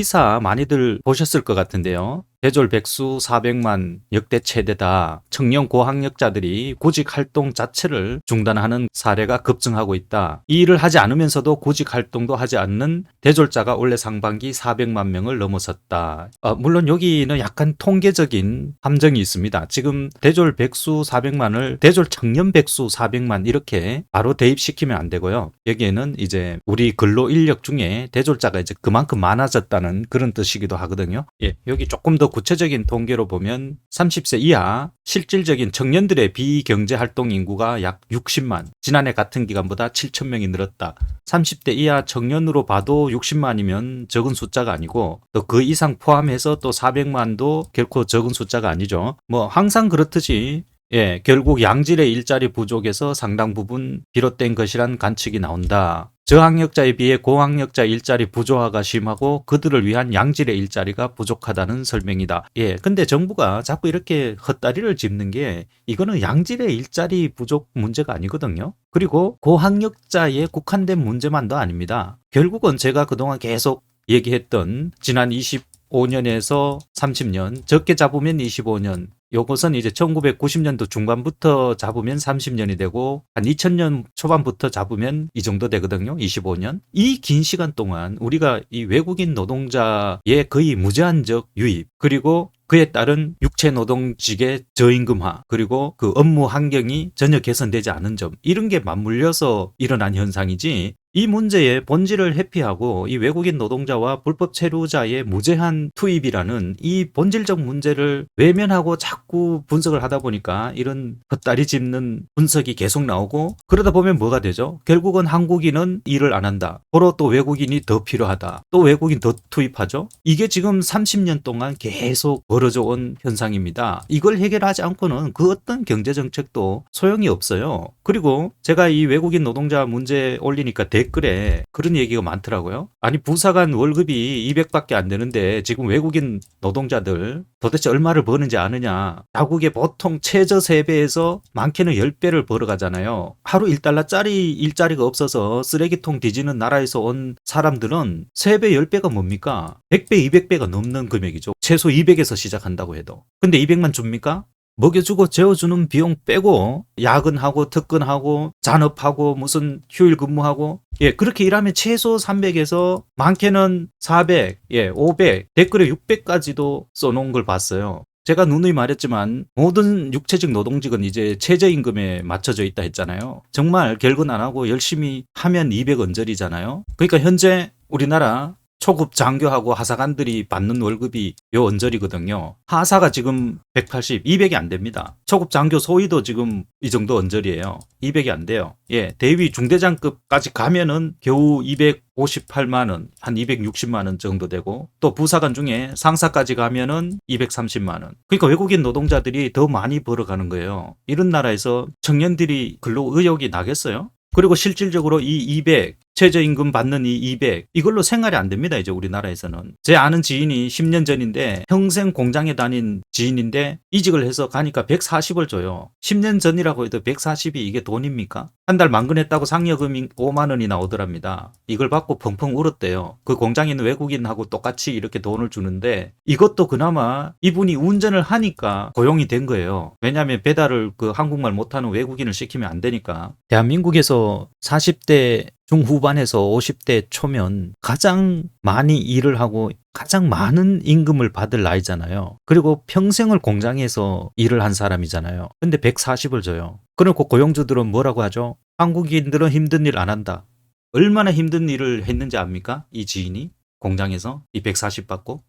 기사 많이들 보셨을 것 같은데요. 대졸 백수 400만 역대 최대다. 청년 고학력자들이 구직 활동 자체를 중단하는 사례가 급증하고 있다. 이 일을 하지 않으면서도 구직 활동도 하지 않는 대졸자가 올해 상반기 400만 명을 넘어섰다. 물론 여기는 약간 통계적인 함정이 있습니다. 지금 대졸 백수 400만을 대졸 청년 백수 400만 이렇게 바로 대입시키면 안 되고요. 여기에는 이제 우리 근로 인력 중에 대졸자가 이제 그만큼 많아졌다는 그런 뜻이기도 하거든요. 예, 여기 조금 더 구체적인 통계로 보면 30세 이하 실질적인 청년들의 비경제활동 인구가 약 60만, 지난해 같은 기간보다 7천 명이 늘었다. 30대 이하 청년으로 봐도 60만이면 적은 숫자가 아니고 또 그 이상 포함해서 또 400만도 결코 적은 숫자가 아니죠. 뭐 항상 그렇듯이 예, 결국 양질의 일자리 부족에서 상당 부분 비롯된 것이란 관측이 나온다. 저학력자에 비해 고학력자 일자리 부조화가 심하고 그들을 위한 양질의 일자리가 부족하다는 설명이다. 예, 근데 정부가 자꾸 이렇게 헛다리를 짚는 게 이거는 양질의 일자리 부족 문제가 아니거든요. 그리고 고학력자에 국한된 문제만도 아닙니다. 결국은 제가 그동안 계속 얘기했던 지난 25년에서 30년, 적게 잡으면 25년, 요것은 이제 1990년도 중반부터 잡으면 30년이 되고 한 2000년 초반부터 잡으면 이 정도 되거든요. 25년. 이 긴 시간 동안 우리가 이 외국인 노동자의 거의 무제한적 유입, 그리고 그에 따른 육체 노동직의 저임금화, 그리고 그 업무 환경이 전혀 개선되지 않은 점, 이런 게 맞물려서 일어난 현상이지, 이 문제의 본질을 회피하고 이 외국인 노동자와 불법 체류자의 무제한 투입이라는 이 본질적 문제를 외면하고 자꾸 분석을 하다 보니까 이런 헛다리 짚는 분석이 계속 나오고, 그러다 보면 뭐가 되죠? 결국은 한국인은 일을 안 한다. 보러 또 외국인이 더 필요하다. 또 외국인 더 투입하죠. 이게 지금 30년 동안 계속 벌어져 온 현상입니다. 이걸 해결하지 않고는 그 어떤 경제정책도 소용이 없어요. 그리고 제가 이 외국인 노동자 문제 올리니까 댓글에 그런 얘기가 많더라고요. 아니, 부사관 월급이 200밖에 안 되는데 지금 외국인 노동자들 도대체 얼마를 버는지 아느냐. 자국의 보통 최저 3배에서 많게는 10배를 벌어가잖아요. 하루 1달러짜리 일자리가 없어서 쓰레기통 뒤지는 나라에서 온 사람들은 3배, 10배가 뭡니까? 100배, 200배가 넘는 금액이죠. 최소 200에서 시작한다고 해도. 근데 200만 줍니까? 먹여주고 재워주는 비용 빼고 야근하고 특근하고 잔업하고 무슨 휴일 근무하고, 예, 그렇게 일하면 최소 300에서 많게는 400, 예, 500, 댓글에 600까지도 써놓은 걸 봤어요. 제가 누누이 말했지만 모든 육체직 노동직은 이제 최저임금에 맞춰져 있다 했잖아요. 정말 결근 안 하고 열심히 하면 200 언저리잖아요. 그러니까 현재 우리나라 초급 장교하고 하사관들이 받는 월급이 요 언저리거든요. 하사가 지금 180, 200이 안 됩니다. 초급 장교 소위도 지금 이 정도 언저리예요. 200이 안 돼요. 예, 대위 중대장급까지 가면은 겨우 258만 원, 한 260만 원 정도 되고, 또 부사관 중에 상사까지 가면은 230만 원. 그러니까 외국인 노동자들이 더 많이 벌어가는 거예요. 이런 나라에서 청년들이 근로 의욕이 나겠어요? 그리고 실질적으로 이 200, 최저임금 받는 이 200, 이걸로 생활이 안 됩니다. 이제 우리나라에서는. 제 아는 지인이 10년 전인데 평생 공장에 다닌 지인인데 이직을 해서 가니까 140을 줘요. 10년 전이라고 해도 140이 이게 돈입니까? 한 달 만근했다고 상여금이 5만 원이 나오더랍니다. 이걸 받고 펑펑 울었대요. 그 공장에 있는 외국인하고 똑같이 이렇게 돈을 주는데 이것도 그나마 이분이 운전을 하니까 고용이 된 거예요. 왜냐하면 배달을 그 한국말 못하는 외국인을 시키면 안 되니까. 대한민국에서 40대 중후반에서 50대 초면 가장 많이 일을 하고 가장 많은 임금을 받을 나이잖아요. 그리고 평생을 공장에서 일을 한 사람이잖아요. 근데 140을 줘요. 그리고 고용주들은 뭐라고 하죠? 한국인들은 힘든 일 안 한다. 얼마나 힘든 일을 했는지 압니까? 이 지인이 공장에서 이 140 받고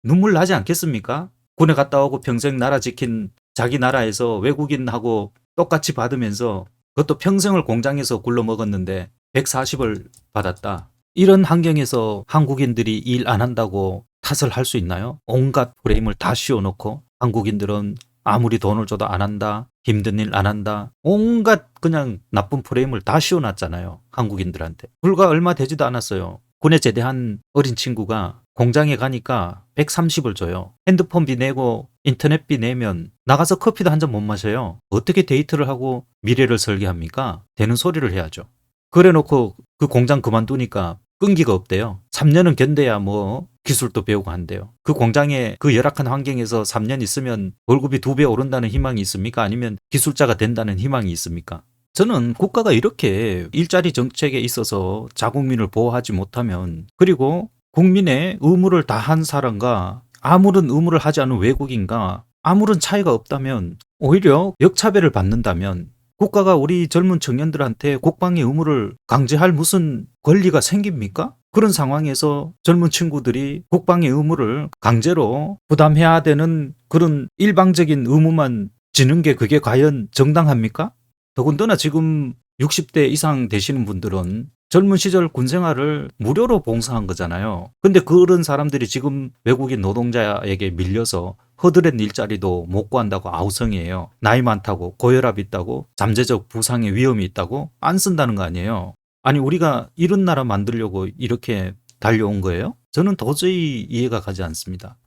눈물 나지 않겠습니까? 군에 갔다 오고 평생 나라 지킨 자기 나라에서 외국인하고 똑같이 받으면서 그것도 평생을 공장에서 굴러 먹었는데 140을 받았다. 이런 환경에서 한국인들이 일 안 한다고 탓을 할 수 있나요? 온갖 프레임을 다 씌워놓고 한국인들은 아무리 돈을 줘도 안 한다. 힘든 일 안 한다. 온갖 그냥 나쁜 프레임을 다 씌워놨잖아요. 한국인들한테. 불과 얼마 되지도 않았어요. 군에 제대한 어린 친구가 공장에 가니까 130을 줘요. 핸드폰비 내고 인터넷비 내면 나가서 커피도 한 잔 못 마셔요. 어떻게 데이트를 하고 미래를 설계합니까? 되는 소리를 해야죠. 그래 놓고 그 공장 그만두니까 끈기가 없대요. 3년은 견뎌야 뭐 기술도 배우고 한대요. 그 공장에 그 열악한 환경에서 3년 있으면 월급이 2배 오른다는 희망이 있습니까? 아니면 기술자가 된다는 희망이 있습니까? 저는 국가가 이렇게 일자리 정책에 있어서 자국민을 보호하지 못하면, 그리고 국민의 의무를 다한 사람과 아무런 의무를 하지 않은 외국인과 아무런 차이가 없다면, 오히려 역차별을 받는다면 국가가 우리 젊은 청년들한테 국방의 의무를 강제할 무슨 권리가 생깁니까? 그런 상황에서 젊은 친구들이 국방의 의무를 강제로 부담해야 되는 그런 일방적인 의무만 지는 게 그게 과연 정당합니까? 더군다나 지금 60대 이상 되시는 분들은 젊은 시절 군 생활을 무료로 봉사한 거잖아요. 근데 그런 사람들이 지금 외국인 노동자에게 밀려서 허드렛 일자리도 못 구한다고 아우성이에요. 나이 많다고, 고혈압 있다고, 잠재적 부상의 위험이 있다고 안 쓴다는 거 아니에요. 아니, 우리가 이런 나라 만들려고 이렇게 달려온 거예요? 저는 도저히 이해가 가지 않습니다.